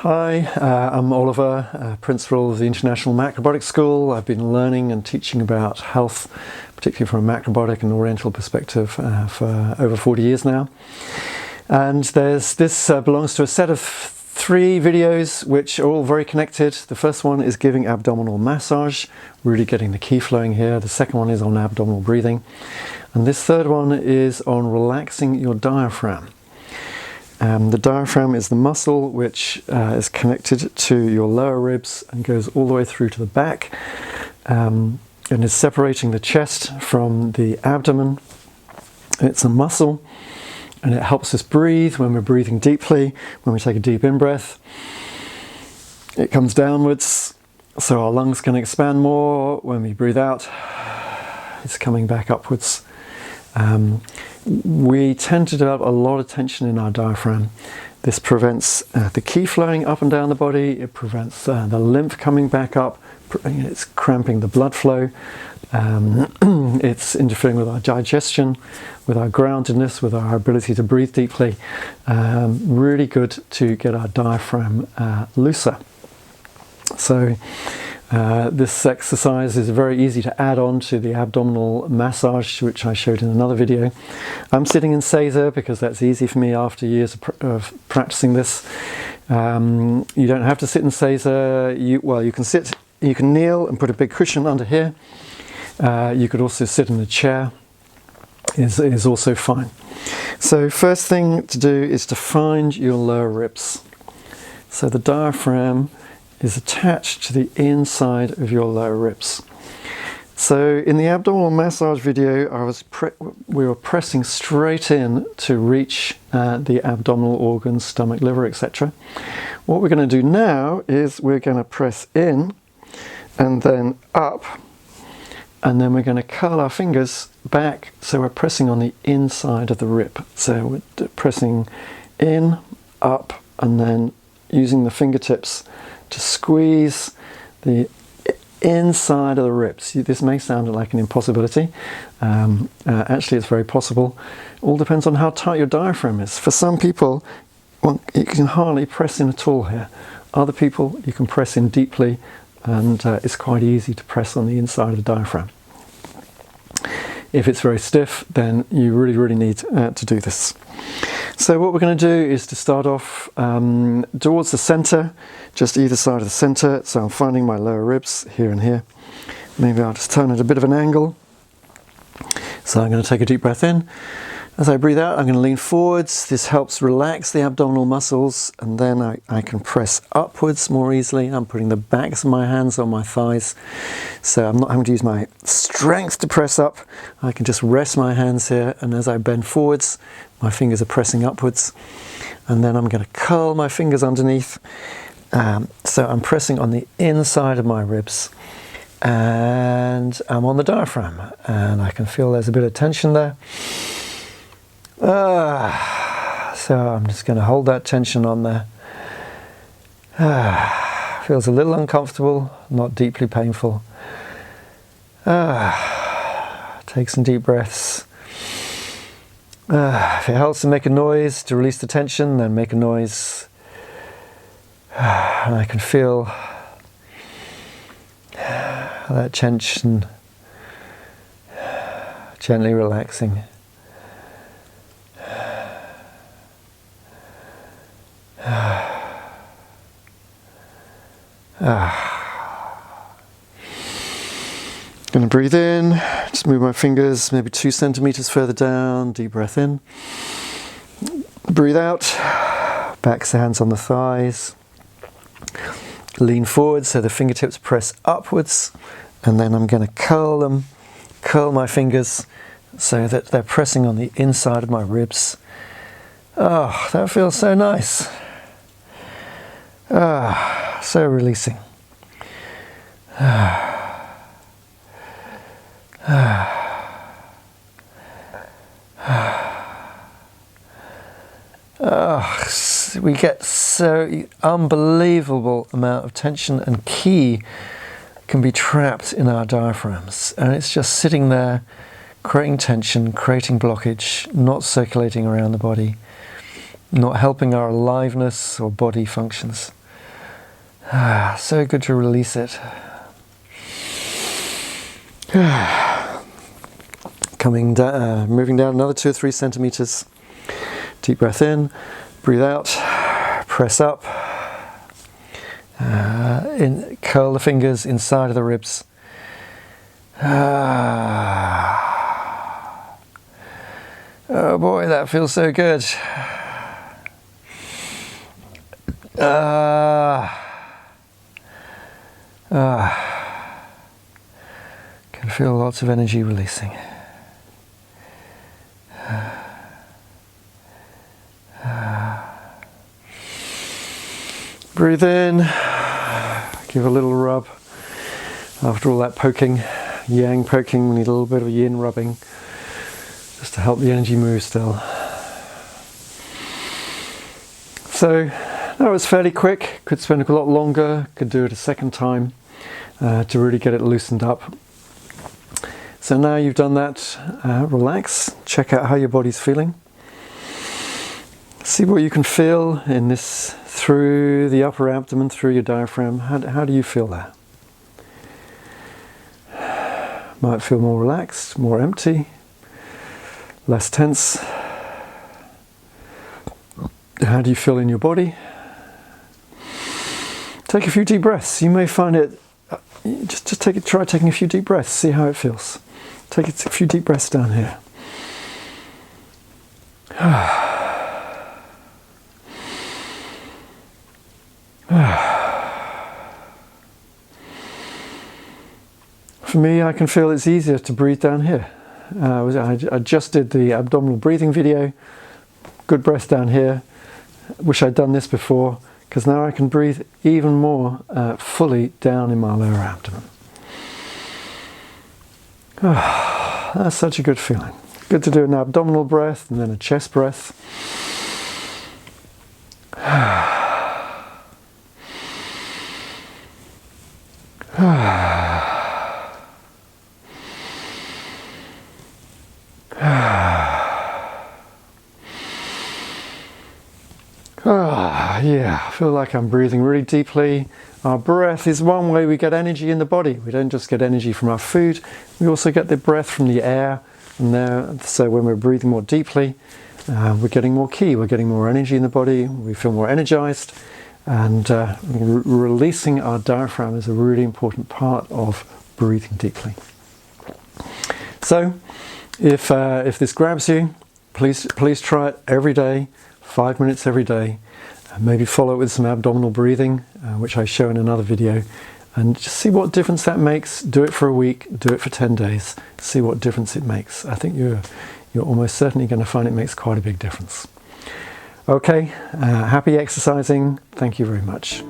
Hi, I'm Oliver, Principal of the International Macrobiotic School. I've been learning and teaching about health, particularly from a macrobiotic and oriental perspective, for over 40 years now. And this belongs to a set of 3 videos which are all very connected. The first one is giving abdominal massage, really getting the qi flowing here. The second one is on abdominal breathing. And this third one is on relaxing your diaphragm. The diaphragm is the muscle which is connected to your lower ribs and goes all the way through to the back, and is separating the chest from the abdomen. It's a muscle and it helps us breathe when we're breathing deeply. When we take a deep in-breath, it comes downwards so our lungs can expand more. When we breathe out, it's coming back upwards. We tend to develop a lot of tension in our diaphragm. This prevents the qi flowing up and down the body. It prevents the lymph coming back up. It's cramping the blood flow. It's interfering with our digestion, with our groundedness, with our ability to breathe deeply. Really good to get our diaphragm looser. So this exercise is very easy to add on to the abdominal massage, which I showed in another video. I'm sitting in Seiza because that's easy for me after years of practicing this. You don't have to sit in Seiza. You can sit, you can kneel and put a big cushion under here. You could also sit in a chair, is also fine. So first thing to do is to find your lower ribs. So the diaphragm is attached to the inside of your lower ribs. So in the abdominal massage video, we were pressing straight in to reach the abdominal organs, stomach, liver, etc. What we're going to do now is we're going to press in and then up, and then we're going to curl our fingers back so we're pressing on the inside of the rib. So we're pressing in, up, and then using the fingertips to squeeze the inside of the ribs. This may sound like an impossibility. Actually, it's very possible. All depends on how tight your diaphragm is. For some people, you can hardly press in at all here. Other people, you can press in deeply, and it's quite easy to press on the inside of the diaphragm. If it's very stiff, then you really need to do this. So what we're going to do is to start off towards the center, just either side of the center. So I'm finding my lower ribs here and here. Maybe I'll just turn at a bit of an angle. So I'm going to take a deep breath in. As I breathe out, I'm going to lean forwards. This helps relax the abdominal muscles, and then I can press upwards more easily. I'm putting the backs of my hands on my thighs, so I'm not having to use my strength to press up. I can just rest my hands here, and as I bend forwards, my fingers are pressing upwards, and then I'm going to curl my fingers underneath. So I'm pressing on the inside of my ribs, and I'm on the diaphragm, and I can feel there's a bit of tension there. So I'm just going to hold that tension on there. Feels a little uncomfortable, not deeply painful. Take some deep breaths. If it helps to make a noise to release the tension, then make a noise. And I can feel that tension gently relaxing. Going to breathe in, just move my fingers maybe 2 centimeters further down, deep breath in. Breathe out, backs the hands on the thighs. Lean forward so the fingertips press upwards, and then I'm going to curl my fingers so that they're pressing on the inside of my ribs. Oh, that feels so nice. So releasing. We get so unbelievable amount of tension, and qi can be trapped in our diaphragms, and it's just sitting there creating tension, creating blockage, not circulating around the body, not helping our aliveness or body functions. So good to release it. Moving down another 2 or 3 centimeters. Deep breath in, breathe out, press up, curl the fingers inside of the ribs. Oh boy, that feels so good. Can feel lots of energy releasing. Breathe in, give a little rub. After all that poking, yang poking, we need a little bit of yin rubbing just to help the energy move still. So that was fairly quick, could spend a lot longer, could do it a second time to really get it loosened up. So now you've done that, relax, check out how your body's feeling. See what you can feel in this, through the upper abdomen, through your diaphragm. How do you feel there? Might feel more relaxed, more empty, less tense. How do you feel in your body? Take a few deep breaths. You may find it, try taking a few deep breaths, see how it feels. Take a few deep breaths down here. For me, I can feel it's easier to breathe down here. I just did the abdominal breathing video. Good breath down here. Wish I'd done this before, because now I can breathe even more fully down in my lower abdomen. That's such a good feeling. Good to do an abdominal breath and then a chest breath. Yeah, I feel like I'm breathing really deeply. Our breath is one way we get energy in the body. We don't just get energy from our food, we also get the breath from the air. And so when we're breathing more deeply, we're getting more ki, we're getting more energy in the body, we feel more energized. And releasing our diaphragm is a really important part of breathing deeply. So if this grabs you, please try it every day, 5 minutes every day. Maybe follow it with some abdominal breathing, which I show in another video, and just see what difference that makes. Do it for a week, do it for 10 days, see what difference it makes. I think you're almost certainly going to find it makes quite a big difference. Okay, happy exercising. Thank you very much.